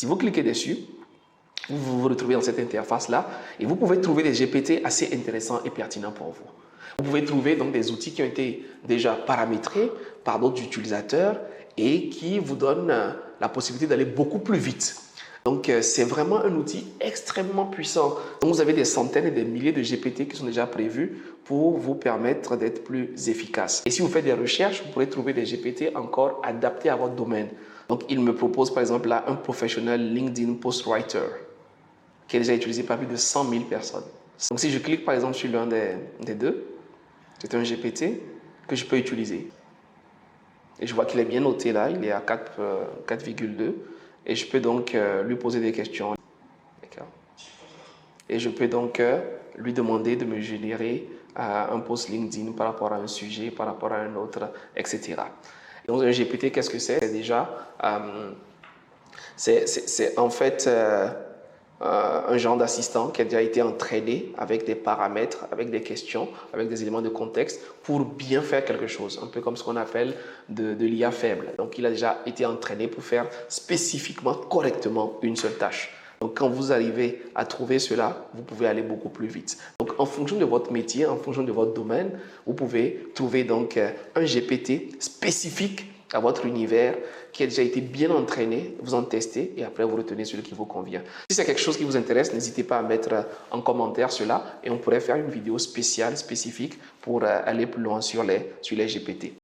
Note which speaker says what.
Speaker 1: Si vous cliquez dessus, vous vous retrouvez dans cette interface-là et vous pouvez trouver des GPT assez intéressants et pertinents pour vous. Vous pouvez trouver donc des outils qui ont été déjà paramétrés par d'autres utilisateurs et qui vous donnent la possibilité d'aller beaucoup plus vite. Donc, c'est vraiment un outil extrêmement puissant. Donc, vous avez des centaines et des milliers de GPT qui sont déjà prévus pour vous permettre d'être plus efficace. Et si vous faites des recherches, vous pourrez trouver des GPT encore adaptés à votre domaine. Donc, il me propose par exemple là un professionnel LinkedIn Postwriter qui est déjà utilisé par plus de 100 000 personnes. Donc, si je clique par exemple sur l'un des deux, c'est un GPT que je peux utiliser. Et je vois qu'il est bien noté là, il est à 4,2. Et je peux donc lui poser des questions. Et je peux donc lui demander de me générer un post LinkedIn par rapport à un sujet, par rapport à un autre, etc. Et donc un GPT, qu'est-ce que c'est? C'est déjà, c'est en fait un genre d'assistant qui a déjà été entraîné avec des paramètres, avec des questions, avec des éléments de contexte pour bien faire quelque chose, un peu comme ce qu'on appelle de l'IA faible. Donc il a déjà été entraîné pour faire spécifiquement, correctement une seule tâche. Donc quand vous arrivez à trouver cela, vous pouvez aller beaucoup plus vite. Donc en fonction de votre métier, en fonction de votre domaine, vous pouvez trouver donc un GPT spécifique à votre univers qui a déjà été bien entraîné, vous en testez et après vous retenez celui qui vous convient. Si c'est quelque chose qui vous intéresse, n'hésitez pas à mettre en commentaire cela et on pourrait faire une vidéo spéciale, spécifique pour aller plus loin sur les GPT.